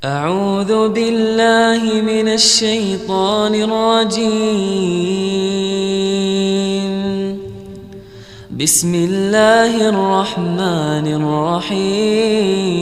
أعوذ بالله من الشيطان الرجيم. بسم الله الرحمن الرحيم.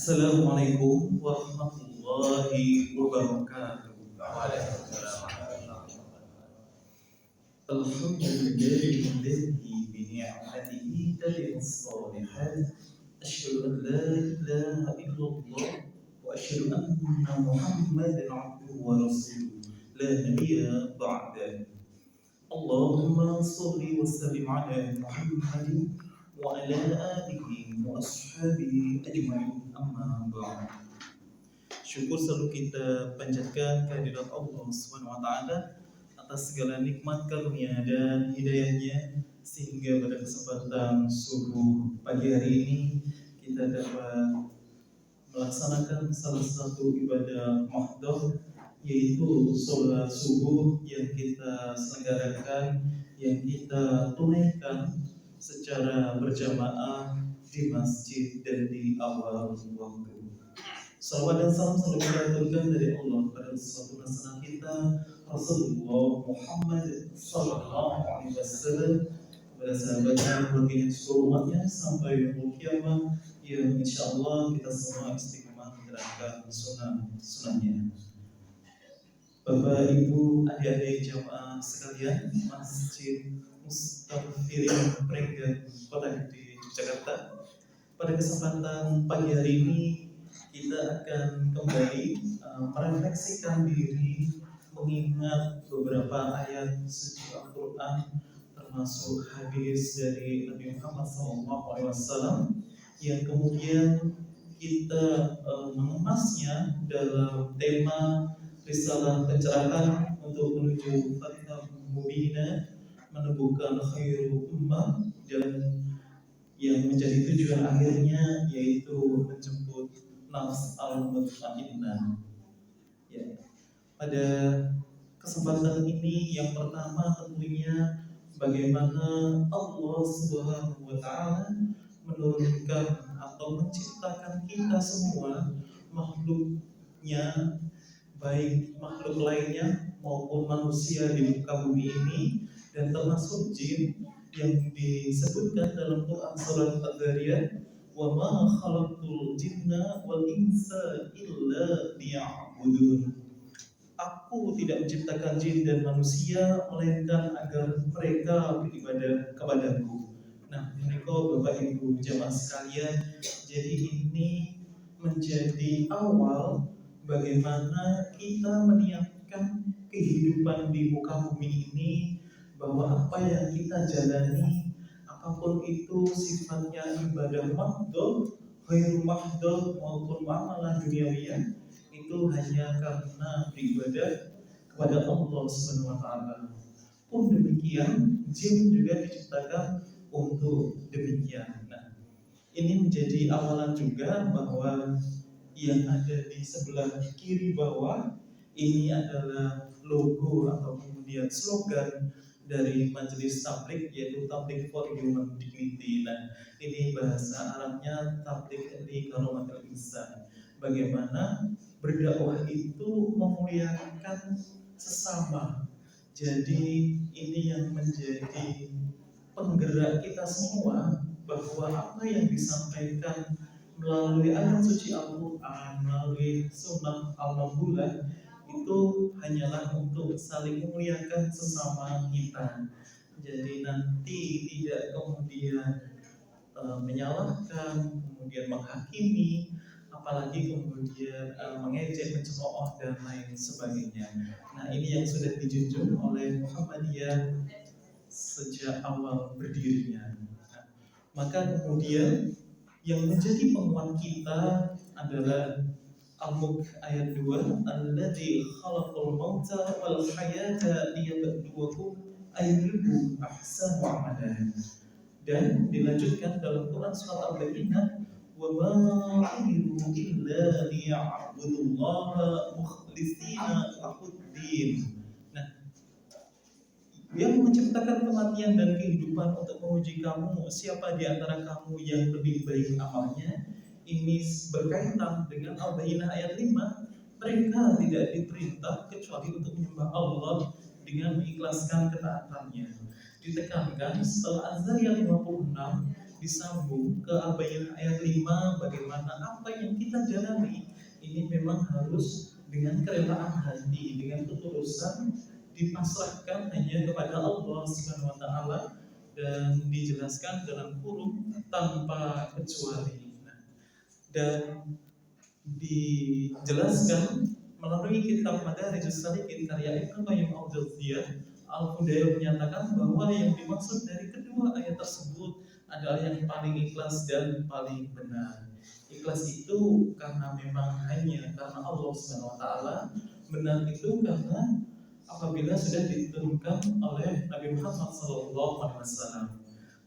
Assalamualaikum warahmatullahi wabarakatuh. Alhamdulillahilladzi bi ni'matihi tatimmu shalihat. Asyhadu an la ilaha illallah wa asyhadu anna Muhammadan 'abduhu wa rasuluh. La nabiyya ba'da. Allahumma shalli wa sallim ala Muhammadin wa ala alihi wa ashabihi ajma'in, amma ba'd. Syukur selalu kita panjatkan kehadirat Allah Subhanahu wa taala atas segala nikmat karunia dan hidayahnya, sehingga pada kesempatan subuh pagi hari ini kita dapat melaksanakan salah satu ibadah mahdhah, yaitu sholat subuh yang kita selenggarakan, yang kita tunaikan secara berjamaah di masjid dan di awal waktu. Salawat dan salam selalu kita aturkan dari Allah kepada uswatun hasanah kita Rasulullah Muhammad sallallahu alaihi wasallam, kepada sahabatnya, keluarganya, seluruh umatnya sampai yaumul kiamah, yang insyaallah kita semua istiqomah menjalankan sunnah-sunnahnya. Bapak, Ibu, adik-adik jamaah sekalian, Masjid Mustafirin Pringgan Kota Gede Jakarta, pada kesempatan pagi hari ini kita akan kembali merefleksikan diri, mengingat beberapa ayat suci Al-Quran, termasuk hadis dari Nabi Muhammad SAW, yang kemudian kita mengemasnya dalam tema risalah pencerahan untuk menuju Fathul Mubina, menemukan khairu ummah, dan yang menjadi tujuan akhirnya yaitu menjemput nafs al-mutmainnah. Ya. Pada kesempatan ini yang pertama tentunya bagaimana Allah Subhanahu wa taala menurunkan atau menciptakan kita semua, makhluknya, baik makhluk lainnya maupun manusia di muka bumi ini, dan termasuk jin yang disebutkan dalam Quran surat Al-Dzariyat, wa ma khalaqtul jinna wal insa illa liya'budun. Aku tidak menciptakan jin dan manusia melainkan agar mereka beribadah kepadaku. Nah, menikah Bapak Ibu jamaah sekalian, jadi ini menjadi awal bagaimana kita meniatkan kehidupan di muka bumi ini, bahwa apa yang kita jalani, apapun itu sifatnya ibadah mahdhah, ghairu mahdhah maupun amalan duniawiyah, itu hanya karena beribadah kepada Allah Subhanahu wa taala. Pun demikian, jin juga diciptakan untuk demikian. Nah, ini menjadi awalan juga bahwa yang ada di sebelah kiri bawah ini adalah logo atau kemudian slogan dari Majelis Tabligh, yaitu Tabligh for Human Dignity. Nah, ini bahasa Arabnya Tabligh li Karomatil Insan. Bagaimana berdakwah itu memuliakan sesama. Jadi ini yang menjadi penggerak kita semua, bahwa apa yang disampaikan melalui ayat suci Al-Quran, melalui sunnah Al-Mabullah, itu hanyalah untuk saling memuliakan sesama kita. Jadi nanti tidak kemudian menyalahkan, kemudian menghakimi, apalagi kemudian mengejek, mencemooh, dan lain sebagainya. Nah, ini yang sudah dijunjung oleh Muhammadiyah sejak awal berdirinya. Nah, maka kemudian yang menjadi penguat kita adalah Al-Mulk ayat 2, alladzi khalaqal mauta wal hayata liyabluwakum ayyuhu ahsanu amalan. Dan dilanjutkan dalam Quran surat Al-Baqarah, wa ma umiru illa liya'budullaha mukhlishina lahuddin. Nah, yang menciptakan kematian dan kehidupan untuk menguji kamu, siapa di antara kamu yang lebih baik amalnya? Ini berkaitan dengan Al-Baqarah ayat 5. Mereka tidak diperintah kecuali untuk menyembah Allah dengan mengikhlaskan ketaatannya. Ditekankan setelah Az-Zariyat 56 disambung ke Al-Baqarah ayat 5, bagaimana apa yang kita jalani ini memang harus dengan kerelaan hati, dengan ketulusan, dipasrahkan hanya kepada Allah Subhanahu wa taala, dan dijelaskan dalam kurung tanpa kecuali. Dan dijelaskan melalui kitab Madarijus Salikin karya Ibnu Qayyim al-Jauziyah, Al-Hudayrah menyatakan bahwa yang dimaksud dari kedua ayat tersebut adalah yang paling ikhlas dan paling benar. Ikhlas itu karena memang hanya karena Allah Subhanahu wa taala, benar itu karena apabila sudah diturunkan oleh Nabi Muhammad SAW.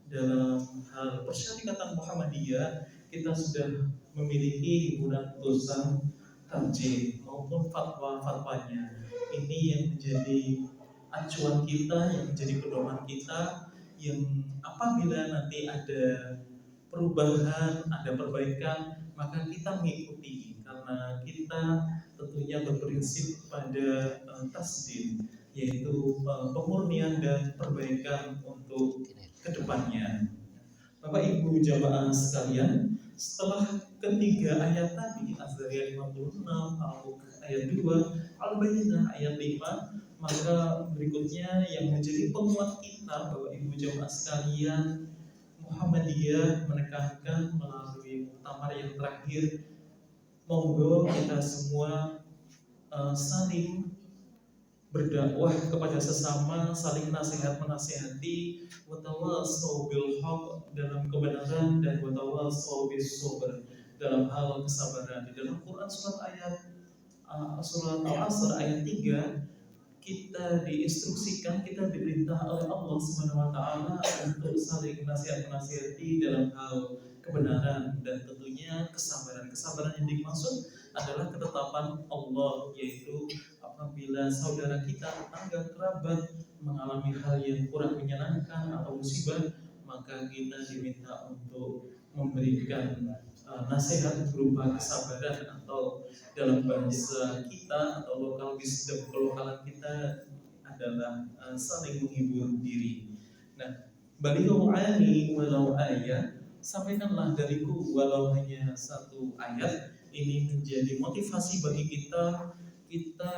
Dalam hal persyarikatan Muhammadiyah, kita sudah memiliki himpunan putusan tarjih maupun fatwa-fatwanya. Ini yang menjadi acuan kita, yang menjadi pedoman kita, yang apabila nanti ada perubahan, ada perbaikan, maka kita mengikuti, karena kita tentunya berprinsip pada tasdid, yaitu pemurnian dan perbaikan untuk kedepannya. Bapak Ibu jamaah sekalian, setelah ketiga ayat tadi, Az-Zariyat 56, Al-Baqarah ayat 2, Al-Baqarah ayat 5, maka berikutnya yang menjadi penguat kita, Bapak Ibu jamaah sekalian, Muhammadiyah menekankan melalui muktamar yang terakhir, monggo kita semua saling berdakwah kepada sesama, saling nasihat menasihati, watawasau bil haq dalam kebenaran, dan watawasau bis sabr dalam hal kesabaran. Di dalam Quran surat Al-Asr ayat 3, kita diinstruksikan, kita diperintah oleh Allah Subhanahu wa taala untuk saling nasihat menasihati dalam hal kebenaran dan tentunya kesabaran. Kesabaran yang dimaksud adalah ketetapan Allah, yaitu apabila saudara kita, tetangga, kerabat mengalami hal yang kurang menyenangkan atau musibah, maka kita diminta untuk memberikan nasihat berupa kesabaran, atau dalam bahasa kita atau lokal wisdom kelokalan kita adalah saling menghibur diri. Nah, balighu ani walau ayat, sampaikanlah dariku walau hanya satu ayat. Ini menjadi motivasi bagi kita. Kita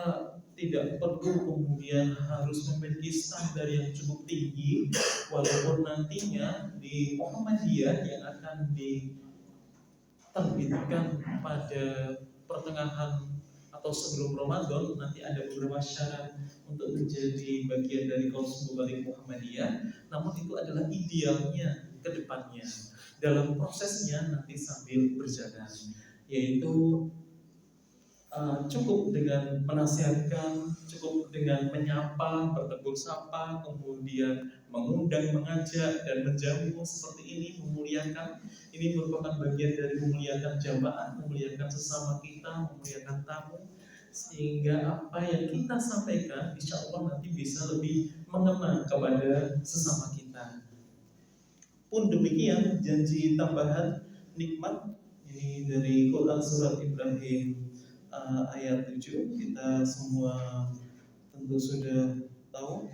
tidak perlu kemudian harus memiliki standar yang cukup tinggi, walaupun nantinya di Muhammadiyah yang akan diterbitkan pada pertengahan atau sebelum Ramadan, nanti ada beberapa syarat untuk menjadi bagian dari Qaus Mubalik Muhammadiyah. Namun itu adalah idealnya ke depannya. Dalam prosesnya nanti sambil berjalan, yaitu cukup dengan menasihatkan, cukup dengan menyapa, bertegur sapa, kemudian mengundang, mengajak, dan menjamu seperti ini, memuliakan. Ini merupakan bagian dari memuliakan jamaah, memuliakan sesama kita, memuliakan tamu, sehingga apa yang kita sampaikan insya Allah nanti bisa lebih mengena kepada sesama kita. Pun demikian, janji tambahan nikmat ini dari Quran surat Ibrahim ayat 7, kita semua tentu sudah tahu.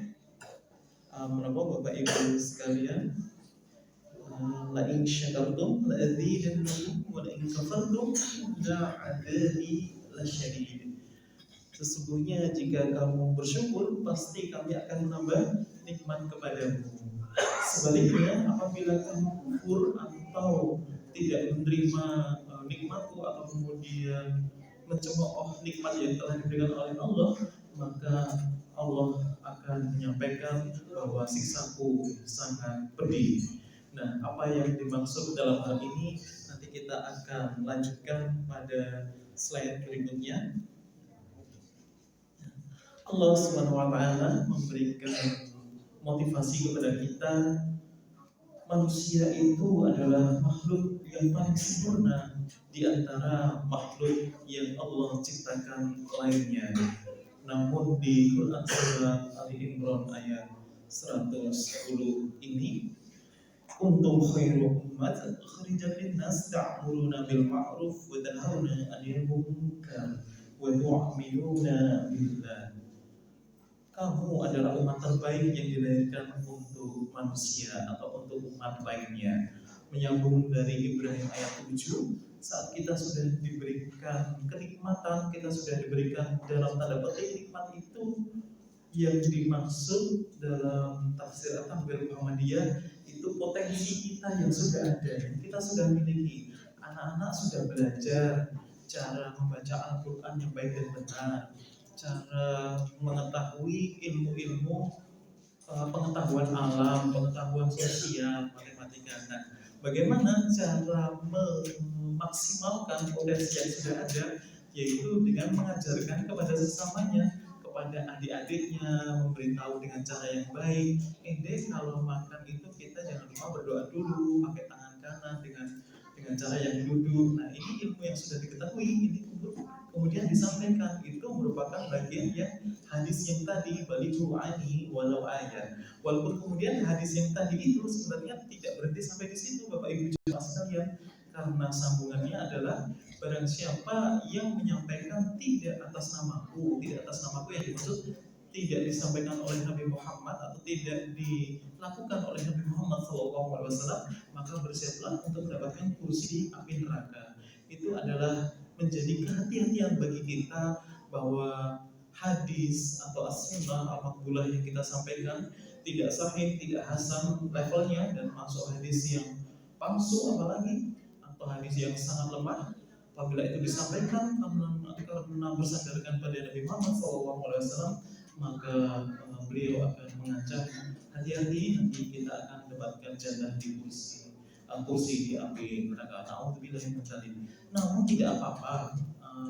Menapa Bapak Ibu sekalian, la in syakartum la azidannakum wa la in kafartum la adabi lasyadid. Sesungguhnya jika kamu bersyukur, pasti kami akan menambah nikmat kepadamu. Sebaliknya, apabila kamu kufur atau tidak menerima nikmatku, atau kemudian mencemooh nikmat yang telah diberikan oleh Allah, maka Allah akan menyampaikan bahwa siksaku sangat pedih. Nah, apa yang dimaksud dalam hal ini nanti kita akan lanjutkan pada slide berikutnya. Allah Subhanahu wa taala memberikan motivasi kepada kita. Manusia itu adalah makhluk yang paling sempurna di antara makhluk yang Allah ciptakan lainnya. Namun di Quran Surah Ali Imran ayat 110 ini, kuntum khairu ummat ukhrijat linnas ta'muruna bil ma'ruf wa tanhauna 'anil munkar wa tu'minuna billah. Kamu adalah umat terbaik yang dilahirkan untuk manusia atau untuk umat lainnya. Menyambung dari Ibrahim ayat 7, saat kita sudah diberikan kenikmatan, kita sudah diberikan dalam tanda petik nikmat itu, yang dimaksud dalam tafsir At-Tanbir Muhammadiyah itu potensi kita yang sudah ada, yang kita sudah miliki. Anak-anak sudah belajar cara membaca Al-Quran yang baik dan benar, cara mengetahui ilmu-ilmu pengetahuan alam, pengetahuan sosial, matematika. Nah, bagaimana cara memaksimalkan potensi yang sudah ada, yaitu dengan mengajarkan kepada sesamanya, kepada adik-adiknya, memberitahu dengan cara yang baik. Kalau makan itu kita jangan lupa berdoa dulu, pakai tangan kanan dengan cara yang duduk. Nah, ini ilmu yang sudah diketahui, ini kemudian disampaikan, itu merupakan bagian yang hadis yang tadi balighu ani walau ayat. Walaupun kemudian hadis yang tadi itu sebenarnya tidak berhenti sampai di situ, Bapak Ibu jemaah sekalian, karena sambungannya adalah barang siapa yang menyampaikan tidak atas namaku yang dimaksud tidak disampaikan oleh Nabi Muhammad atau tidak dilakukan oleh Nabi Muhammad SAW, maka bersiaplah untuk mendapatkan kursi api neraka. Itu adalah menjadi kehati-hatian bagi kita bahwa hadis atau as-sunnah al-maqbulah yang kita sampaikan tidak sahih, tidak hasan levelnya, dan masuk hadis yang palsu apalagi, atau hadis yang sangat lemah. Apabila itu disampaikan karena bersandarkan pada Nabi Muhammad SAW, maka beliau akan mengajak hati-hati, nanti kita akan mendapatkan jannah di kursi di api neraka. Namun tidak apa-apa,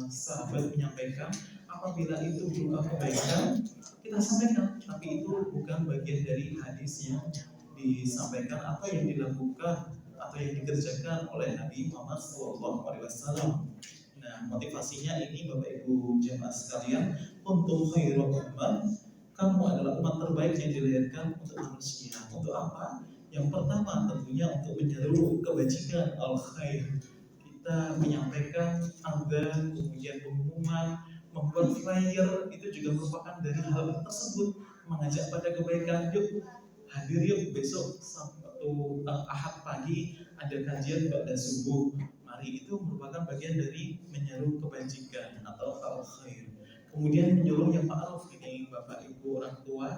sahabat menyampaikan apabila itu berupa kebaikan kita sampaikan, tapi itu bukan bagian dari hadis yang disampaikan atau yang dilakukan atau yang dikerjakan oleh Nabi Muhammad SAW. Nah, motivasinya ini Bapak Ibu jemaah sekalian, untuk khairu ummat, kamu adalah umat terbaik yang dilahirkan untuk manusia. Untuk apa? Yang pertama tentunya untuk menyeru kebajikan al-khair. Kita menyampaikan azan, kemudian pengumuman, membuat flyer, itu juga merupakan dari hal tersebut, mengajak pada kebaikan. Yuk hadir yuk besok Sabtu Ahad pagi ada kajian pada subuh. Mari, itu merupakan bagian dari menyeru kebajikan atau al-khair. Kemudian menyuruh yang ma'ruf, ini Bapak Ibu orang tua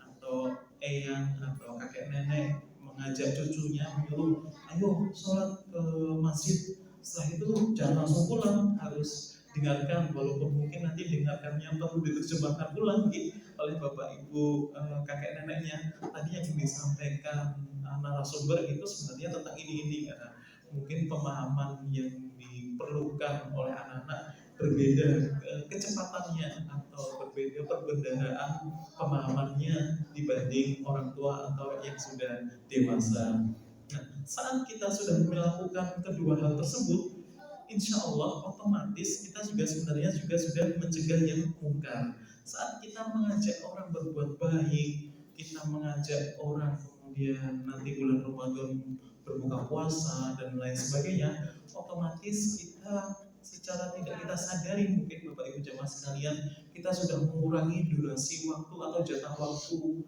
atau eyang atau kakek nenek mengajak cucunya, menyuruh ayo sholat ke masjid, setelah itu jangan langsung pulang, harus dengarkan, walaupun mungkin nanti dengarkannya perlu diterjemahkan ulang oleh Bapak Ibu kakek neneknya. Tadi yang disampaikan narasumber itu sebenarnya tentang ini karena mungkin pemahaman yang diperlukan oleh anak-anak berbeda kecepatannya atau berbeda perbendaharaan pemahamannya dibanding orang tua atau yang sudah dewasa. Nah, saat kita sudah melakukan kedua hal tersebut, insya Allah otomatis kita juga sebenarnya sudah mencegah yang mungkar. Saat kita mengajak orang berbuat baik, kita mengajak orang kemudian nanti bulan Ramadan berbuka puasa dan lain sebagainya, otomatis kita secara tidak kita sadari, mungkin Bapak Ibu jemaah sekalian, kita sudah mengurangi durasi waktu atau jatah waktu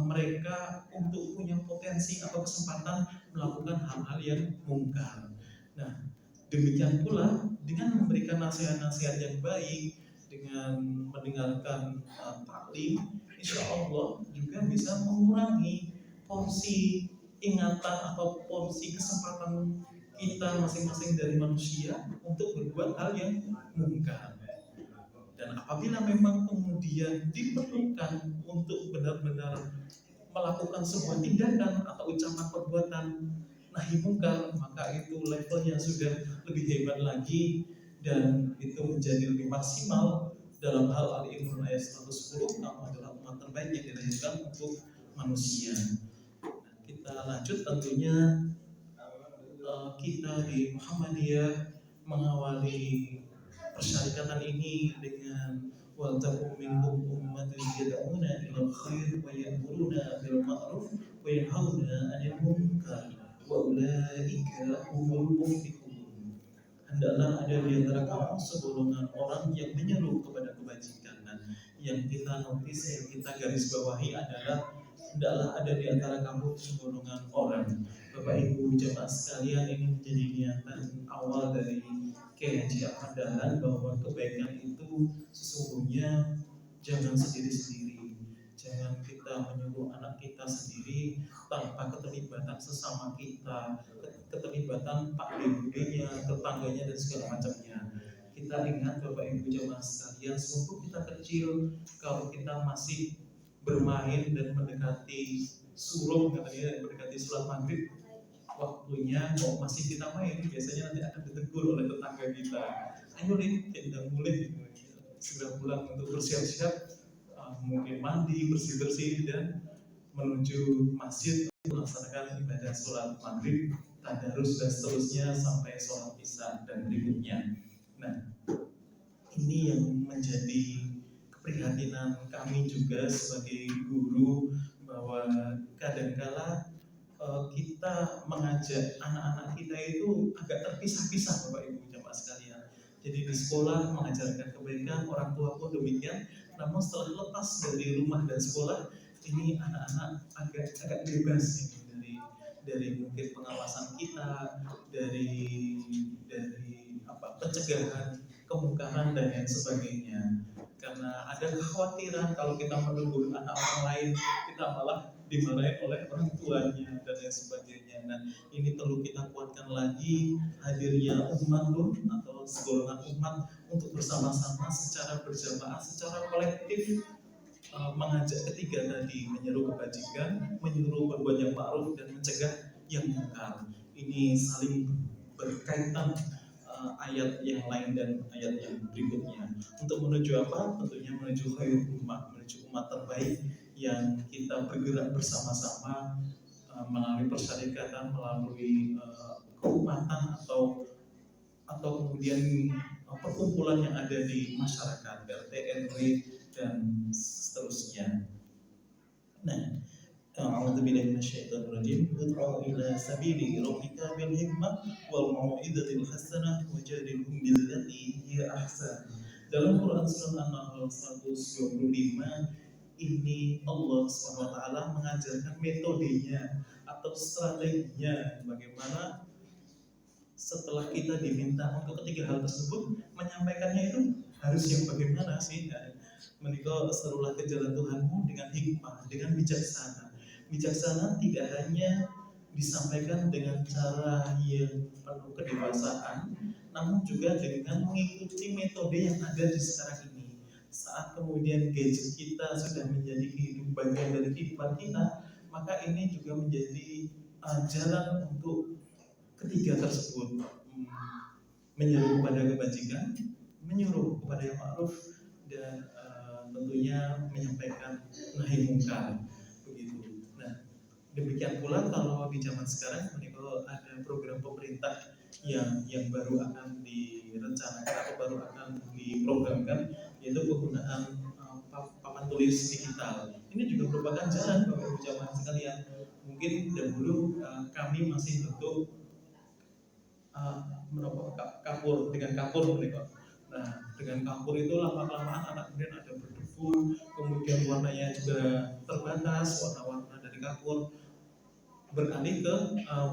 mereka untuk punya potensi atau kesempatan melakukan hal-hal yang mungkar. Nah, demikian pula dengan memberikan nasihat-nasihat yang baik, dengan mendengarkan taklim, insya Allah juga bisa mengurangi porsi ingatan atau porsi kesempatan kita masing-masing dari manusia untuk berbuat hal yang mungkar. Dan apabila memang kemudian diperlukan untuk benar-benar melakukan sebuah tindakan atau ucapan perbuatan nahi mungkar, maka itu levelnya sudah lebih hebat lagi dan itu menjadi lebih maksimal dalam hal Al-Imran ayat 110, kamu adalah umat terbaik yang dilahirkan untuk manusia. Kita lanjut tentunya, kita di Muhammadiyah mengawali persyarikatan ini dengan wa takum minkum ummatun yad'una ilal khair wa ya'muruna bil ma'ruf wa yanhauna 'anil munkar wa ulaika humul muflihun. Hendaklah ada di antara kamu segolongan orang yang menyeru kepada kebajikan. Dan yang kita notice, yang kita garis bawahi adalah hendaklah ada di antara kamu segolongan orang. Bapak Ibu jemaah sekalian, ini menjadi niatan awal dari Kiai Haji Ahmad Dahlan bahwa kebaikan itu sesungguhnya jangan sendiri-sendiri. Jangan kita menyuruh anak kita sendiri tanpa keterlibatan sesama kita, keterlibatan pak budenya, tetangganya dan segala macamnya. Kita ingat Bapak Ibu jemaah sekalian, sewaktu kita kecil, kalau kita masih bermain dan mendekati suruh, katanya mendekati sholat maghrib, waktunya kok masih kita main, biasanya nanti akan ditegur oleh tetangga kita. Ayo nih, tidak mulai segera pulang untuk bersiap-siap, mungkin mandi, bersih-bersih dan menuju masjid melaksanakan ibadah sholat maghrib, tadarus dan seterusnya sampai sholat isya dan berikutnya. Nah, ini yang menjadi keprihatinan kami juga sebagai guru, bahwa kadangkala kita mengajak anak-anak kita itu agak terpisah-pisah Bapak Ibu jemaah sekalian. Jadi di sekolah mengajarkan kebaikan, orang tua pun demikian. Namun setelah lepas dari rumah dan sekolah, ini anak-anak agak bebas ini dari mungkin pengawasan kita, dari pencegahan kemungkaran dan lain sebagainya. Karena ada kekhawatiran kalau kita menunggu anak orang lain, kita malah dimarahi oleh orang tuanya dan lain sebagainya. Nah, ini perlu kita kuatkan lagi hadirnya umat atau segolongan umat untuk bersama-sama secara berjamaah, secara kolektif mengajak ketiga tadi, menyeru kebajikan, menyuruh berbuat yang ma'ruf dan mencegah yang munkar. Ini saling berkaitan ayat yang lain dan ayat yang berikutnya. Untuk menuju apa? Tentunya menuju khairul ummah, menuju umat terbaik yang kita bergerak bersama-sama melalui persyarikatan, melalui keumatan atau kemudian perkumpulan yang ada di masyarakat, RT, RW dan seterusnya. Nah, a'udzu billahi minasyaitonir rajim. Ud'u ila sabili rabbika bil hikmah wal mau'izatil hasanah wajadilhum billati hiya ahsan. Dalam Quran surat An-Nahl 125 ini Allah SWT mengajarkan metodenya atau strateginya bagaimana setelah kita diminta untuk ketiga hal tersebut, menyampaikannya itu harus yang bagaimana sih? Menikah serulah ke jalan Tuhanmu dengan hikmah, dengan bijaksana. Bijaksana tidak hanya disampaikan dengan cara yang penuh kedewasaan, namun juga dengan mengikuti metode yang ada di sekarang ini. Saat kemudian gadget kita sudah menjadi bagian dari kehidupan kita, maka ini juga menjadi jalan untuk ketiga tersebut, menyuruh kepada kebajikan, menyuruh kepada yang ma'ruf, dan tentunya menyampaikan nahi munkar, begitu. Nah, demikian pula kalau di zaman sekarang menikah ada program pemerintah yang baru akan direncanakan atau baru akan diprogramkan, yaitu penggunaan papan tulis digital. Ini juga merupakan jalan Bapak Ibu jamaah sekalian. Mungkin dahulu kami masih bentuk kapur mereka. Nah, dengan kapur itu lama-kelamaan anak kemudian ada berdebu, kemudian warnanya juga terbatas, warna-warna dari kapur beralih ke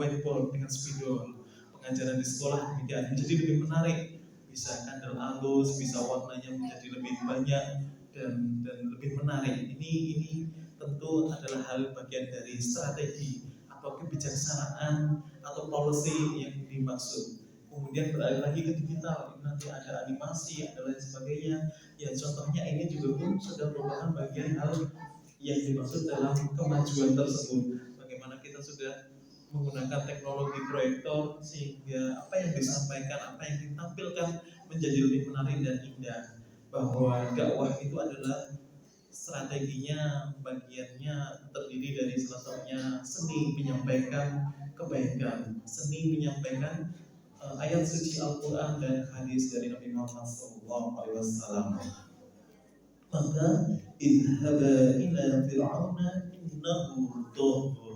whiteboard dengan spidol. Pengajaran di sekolah demikian, jadi lebih menarik, bisa kandel halus, bisa warnanya menjadi lebih banyak dan lebih menarik. Ini tentu adalah hal bagian dari strategi atau kebijaksanaan atau policy yang dimaksud. Kemudian beralih lagi ke digital, nanti ada animasi, ada lain sebagainya. Ya contohnya ini juga pun sudah merupakan bagian hal yang dimaksud dalam kemajuan tersebut. Bagaimana kita sudah menggunakan teknologi proyektor sehingga apa yang disampaikan, apa yang ditampilkan menjadi lebih menarik dan indah. Bahwa dakwah itu adalah strateginya, bagiannya terdiri dari salah satunya seni menyampaikan kebaikan, seni menyampaikan ayat suci Al-Quran dan hadis dari Nabi Muhammad SAW. Maka idhaba ila fir'auna innahu tagha.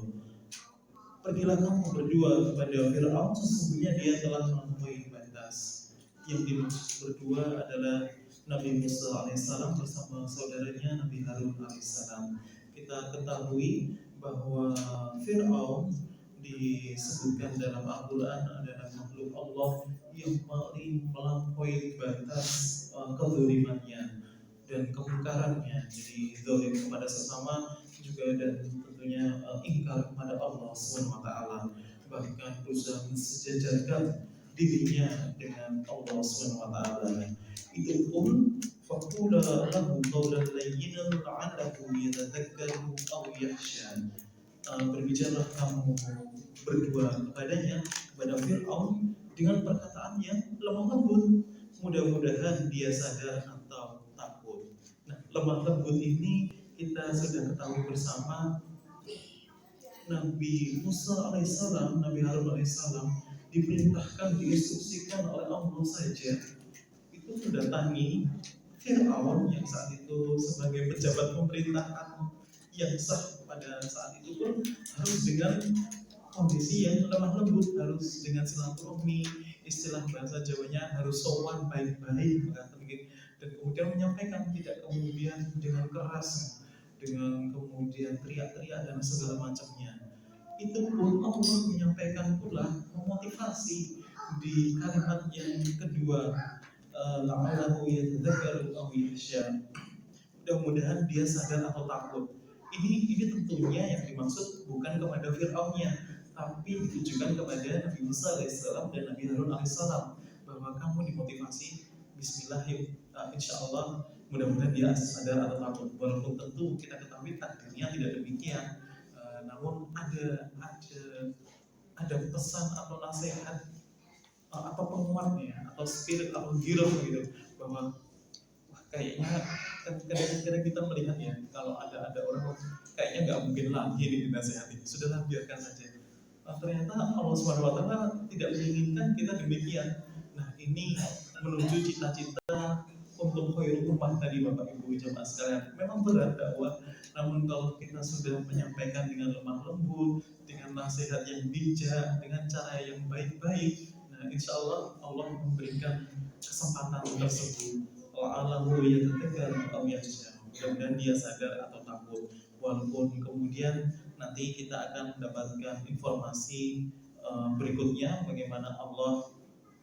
Pergilah kamu berdua kepada Fir'aun, sesungguhnya dia telah melampaui batas. Yang dimaksud berdua adalah Nabi Musa alaihissalam bersama saudaranya Nabi Harun alaihissalam. Kita ketahui bahwa Fir'aun disebutkan dalam Al-Quran adalah makhluk Allah yang paling melampaui batas kezalimannya dan kemungkarannya. Jadi zalim kepada sesama juga, dan tentunya ingkar kepada Allah SWT, bahkan berusaha mensejajarkan dirinya dengan Allah SWT. Itu pun faqula lahu qawlan layyinan la'allahu yatadhakkaru aw yakhsha. Berbicaralah kamu berdua kepadanya, kepada Fir'aun, dengan perkataan yang lemah lembut, mudah-mudahan dia sadar atau takut. Nah, lemah lembut ini kita sudah ketahui bersama. Nabi Musa alaihissalam, Nabi Harun alaihissalam diperintahkan, diinstruksikan oleh Allah saja itu mendatangi Fir'aun yang saat itu sebagai pejabat pemerintahan yang sah pada saat itu pun harus dengan kondisi yang lemah lembut, harus dengan silaturahmi, istilah bahasa Jawanya harus sowan baik-baik, dan kemudian menyampaikan, tidak kemudian dengan keras, dengan kemudian teriak-teriak dan segala macamnya. Itu pun Allah menyampaikan pula, memotivasi di kalimat yang kedua, la'allahu yatadzakkaru aw yakhsha. Mudah-mudahan dia sadar atau takut. Ini tentunya yang dimaksud bukan kepada Fir'aunnya, tapi ditujukan kepada Nabi Musa alaihissalam dan Nabi Harun alaihissalam, bahwa kamu dimotivasi, Bismillah yuk, insya Allah mudah-mudahan dia sadar atau takut. Walaupun tentu kita ketahui takdirnya tidak demikian, namun ada pesan atau nasihat atau penguatnya atau spirit atau giroh gitu, bahwa kayaknya kadang-kadang kita melihat ya, kalau ada orang kayaknya nggak mungkin lagi dinasehati, sudahlah biarkan saja. Ternyata Allah SWT tidak menginginkan kita demikian. Nah, ini menuju cita-cita untuk khairul ummah tadi, Bapak Ibu jemaah sekalian. Memang berat dakwah, namun kalau kita sudah menyampaikan dengan lemah lembut, dengan nasihat yang bijak, dengan cara yang baik-baik, nah insya Allah Allah memberikan kesempatan tersebut. La'allahu yatadzakkaru aw yakhsha. Mudah-mudahan dia sadar atau takut. Walaupun kemudian nanti kita akan mendapatkan informasi berikutnya bagaimana Allah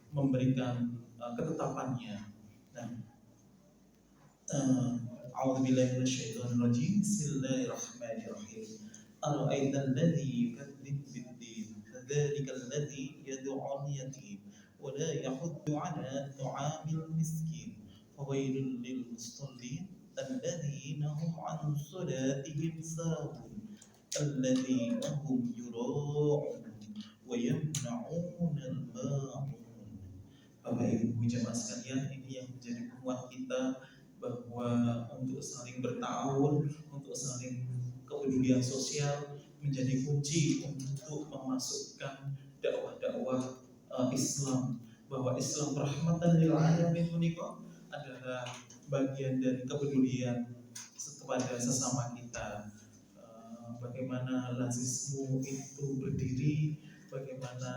memberikan ketetapannya. Nah, a'udzubillahi minasyaitonir rajim. Bismillahirrahmanirrahim. Ara'aital ladzi yukadzibu bid-din, fadzalikal ladzi yad'ul yatim wa la yahuddu 'ala ta'amil miskin. Fawailul lil musallin alladzina hum 'an salatihim sahun alladzina hum yura'un wa yamna'unal ma'un. Bapak Ibu jemaah sekalian, ini yang menjadi penguat kita bahwa untuk saling bertaun, untuk saling kepedulian sosial menjadi kunci untuk memasukkan dakwah-dakwah Islam, bahwa Islam rahmatan lil alamin menika adalah bagian dari kepedulian kepada sesama kita. Bagaimana lazismu itu berdiri, bagaimana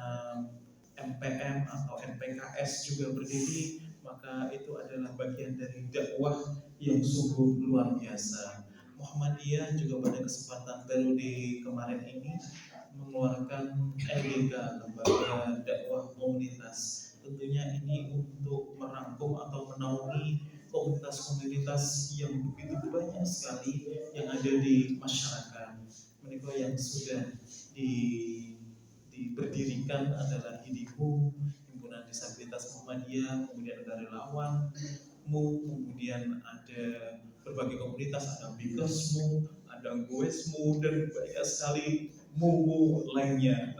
MPM atau NPKS juga berdiri, maka itu adalah bagian dari dakwah yang sungguh luar biasa. Muhammadiyah juga pada kesempatan periode kemarin ini mengeluarkan LDK, Lembaga Dakwah Komunitas. Tentunya ini untuk merangkum atau menaungi komunitas-komunitas yang begitu banyak sekali yang ada di masyarakat. Mereka yang sudah diberdirikan adalah HIDIMU, Himpunan Disabilitas Muhammadiyah, kemudian ada relawanmu, kemudian ada berbagai komunitas, ada Bikesmu, ada Goesmu, dan banyak sekali mu lainnya.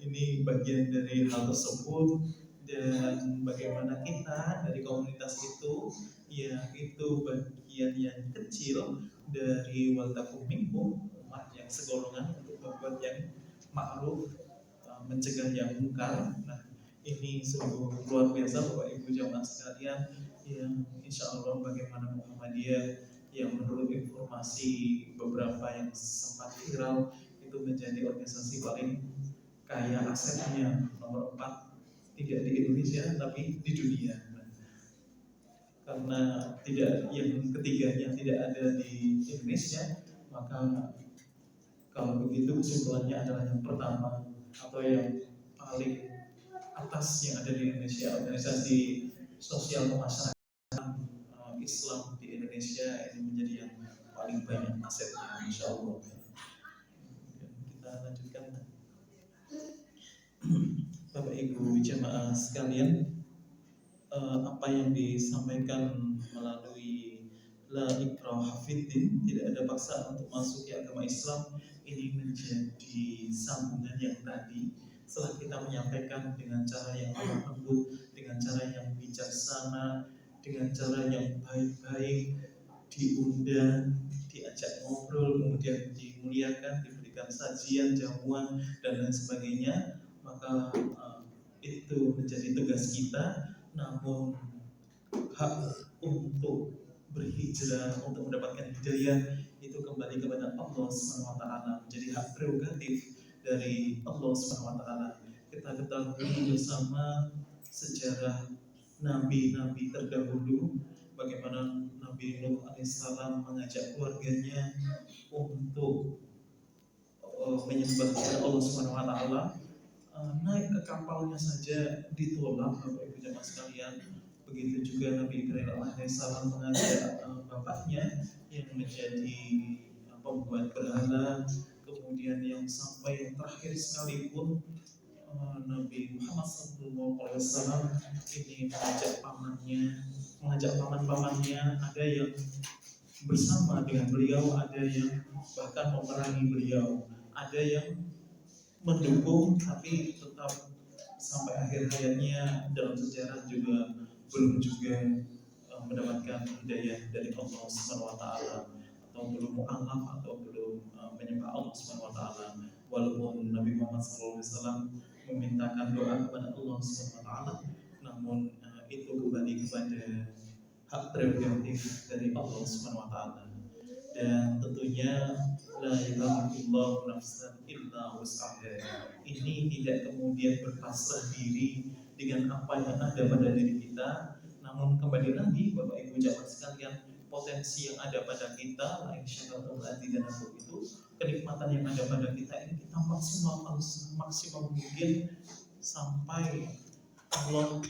Ini bagian dari hal tersebut, dan bagaimana kita dari komunitas itu, ya itu bagian yang kecil dari waltakum minkum, umat yang segolongan untuk berbuat yang ma'ruf, mencegah yang mungkar. Nah, ini sungguh luar biasa Bapak Ibu jamaah sekalian, yang insya Allah bagaimana Muhammadiyah yang menurut informasi beberapa yang sempat viral itu menjadi organisasi paling kaya asetnya nomor 4, tidak di Indonesia tapi di dunia. Karena tidak, yang ketiganya tidak ada di Indonesia, maka kalau begitu kesimpulannya adalah yang pertama atau yang paling atas yang ada di Indonesia, organisasi sosial kemasyarakatan Islam di Indonesia ini menjadi yang paling banyak asetnya, insya Allah. Kita lanjutkan. Bapak Ibu jemaah sekalian, apa yang disampaikan melalui la ikraha fiddin, tidak ada paksaan untuk masuk ke agama Islam, ini menjadi sambungan yang tadi. Setelah kita menyampaikan dengan cara yang lembut, dengan cara yang bijaksana, dengan cara yang baik-baik, diundang, diajak ngobrol, kemudian dimuliakan, diberikan sajian, jamuan, dan lain sebagainya, maka itu menjadi tugas kita. Namun hak untuk berhijrah, untuk mendapatkan hidayah itu kembali kepada Allah SWT, menjadi hak prerogatif dari Allah SWT. Kita ketahui bersama sejarah nabi-nabi terdahulu, bagaimana Nabi Nuh alaihissalam mengajak keluarganya untuk menyembah kepada Allah SWT. Naik ke kapalnya saja ditolak, Bapak Ibu jemaah sekalian. Begitu juga Nabi Ibrahim alaihissalam mengajak bapaknya yang menjadi pembuat berhala, kemudian yang sampai yang terakhir sekalipun Nabi Muhammad SAW ini mengajak paman-pamannya, ada yang bersama dengan beliau, ada yang bahkan memerangi beliau, ada yang mendukung tapi tetap sampai akhir hayatnya dalam sejarah juga belum juga mendapatkan hidayah dari Allah Subhanahu wa taala, atau belum mu'alaf atau belum menyembah Allah Subhanahu wa taala. Walaupun Nabi Muhammad SAW memintakan doa kepada Allah Subhanahu wa taala, namun itu kembali kepada hak prerogatif dari Allah Subhanahu wa taala. Dan tentunya la yukallifullahu nafsan illa wus'aha. Ini tidak kemudian berpasrah diri dengan apa yang ada pada diri kita, namun kembali lagi Bapak Ibu jamaah sekalian, potensi yang ada pada kita, itu kenikmatan yang ada pada kita ini kita maksimal mungkin sampai Allah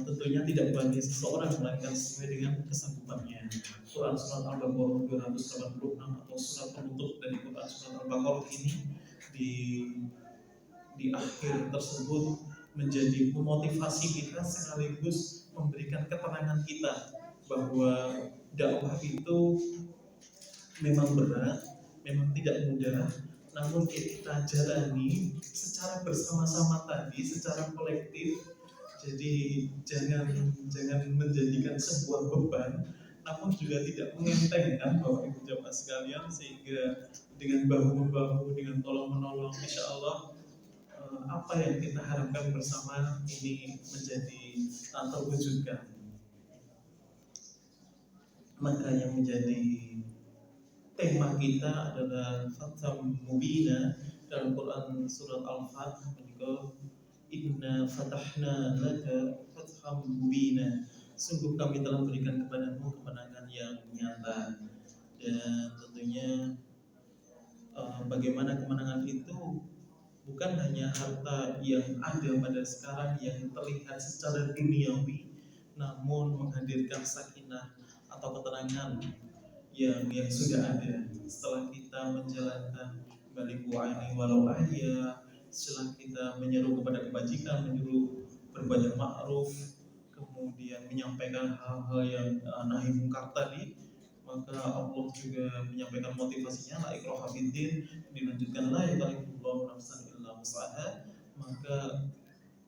tentunya tidak bagi seseorang melainkan sesuai dengan kesanggupannya. Quran surat Al-Baqarah 286 atau surat penutup dari Quran surat Al-Baqarah ini di akhir tersebut menjadi memotivasi kita sekaligus memberikan ketenangan kita bahwa dakwah itu memang berat, memang tidak mudah, namun kita jalani secara bersama-sama tadi, secara kolektif. Jadi jangan menjadikan sebuah beban, namun juga tidak mengentengkan Bapak Ibu jamaah sekalian, sehingga dengan bahu membahu, dengan tolong menolong, insya Allah apa yang kita harapkan bersama ini menjadi terwujudkan. Maka yang menjadi tema kita adalah Fatham Mubina dalam Quran surat Al-Fath, Inna fatahna laka fatham mubina, sungguh kami telah berikan kepadamu kemenangan yang nyata. Dan tentunya bagaimana kemenangan itu bukan hanya harta yang ada pada sekarang yang terlihat secara duniawi, namun menghadirkan sakinah atau ketenangan yang sudah ada setelah kita menjalankan balik wa'ani walau ahya, setelah kita menyeru kepada kebajikan, menyuruh berbuat ma'ruf, kemudian menyampaikan hal-hal yang nahi mungkar tadi, maka Allah juga menyampaikan motivasinya la ikraha fiddin, dilanjutkan la yukallifullahu nafsan illa wus'aha. Maka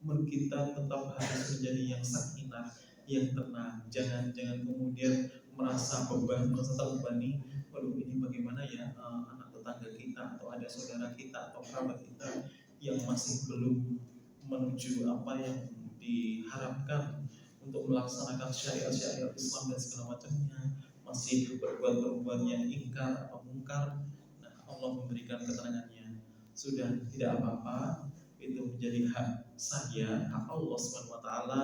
mood kita tetap harus menjadi yang sakinah, yang tenang. Jangan kemudian merasa beban, merasa terbebani. Waduh, ini bagaimana ya, anak tetangga kita atau ada saudara kita atau kerabat kita yang masih belum menuju apa yang diharapkan untuk melaksanakan syariat-syariat Islam dan segala macamnya, masih berbuat yang ingkar atau mungkar. Nah, Allah memberikan keterangannya, sudah tidak apa-apa, itu menjadi hak saya, hak Allah Subhanahu wa taala,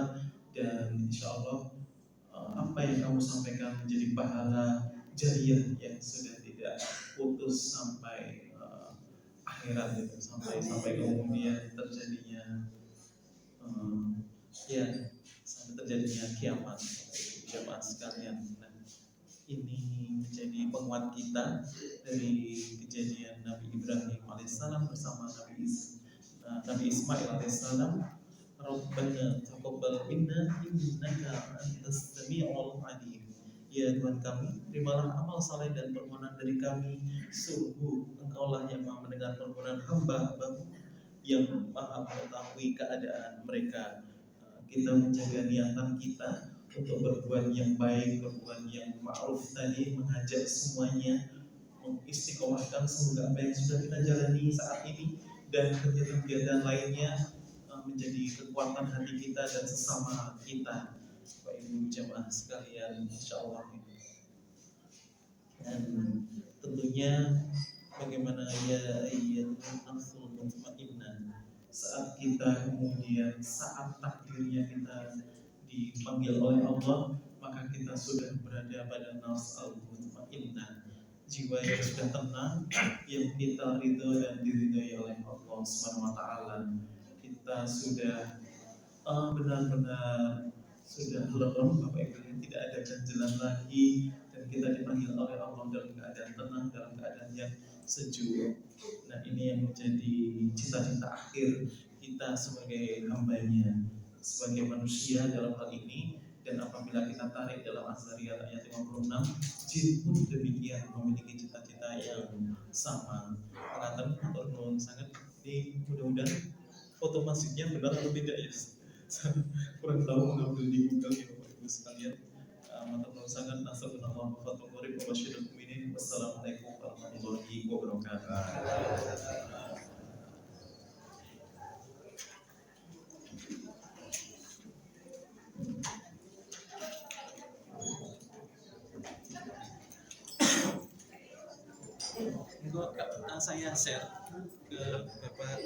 dan insya Allah apa yang kamu sampaikan menjadi pahala jariah yang sudah tidak putus sampai akhirat, gitu, sampai kemudian terjadinya ya sampai terjadinya kiamat, jemaah sekalian. Nah, ini menjadi penguat kita dari kejadian Nabi Ibrahim alaihissalam bersama Nabi Ismail alaihissalam. Rabbana taqabbal minna innaka antas samiul alim. Ya Tuhan kami, terimalah amal saleh dan permohonan dari kami. Sungguh Engkaulah yang Maha mendengar permohonan hamba-Hamba-Mu, yang Maha mengetahui keadaan mereka. Kita menjaga niatan kita untuk berbuat yang baik, berbuat yang ma'ruf tadi, mengajak semuanya, mengistiqomahkan semoga apa yang sudah kita jalani saat ini dan kegiatan-kegiatan lainnya menjadi kekuatan hati kita dan sesama kita. Bapak Ibu jemaah sekalian, insya Allah. Dan tentunya bagaimana ya nafsul mutmainnah, saat kita kemudian saat takdirnya kita dipanggil oleh Allah, maka kita sudah berada pada nafsul mutmainnah, jiwa yang sudah tenang, yang kita ridho dan diridhoi oleh Allah Subhanahu wa taala. Kita sudah benar-benar sudah lelong, Bapak Ibu, tidak ada ganjelan lagi, dan kita dipanggil oleh Allah dalam keadaan tenang, dalam keadaan yang sejuk. Nah, ini yang menjadi cita-cita akhir kita sebagai hambanya, sebagai manusia dalam hal ini. Dan apabila kita tarik dalam Az-Zariyat ayat 56, jin pun demikian memiliki cita-cita yang sama. Pengantar atau non sangat di mudah-mudahan foto masjidnya benar atau tidak ya? Kurang tahu, mengambil di Google ya Bapak Ibu sekalian. Mantap sangat, nasabunallah wa fatul qorib wa basyirul mu'minin. Wassalamualaikum warahmatullahi wabarakatuh. Itu saya share ke Bapak.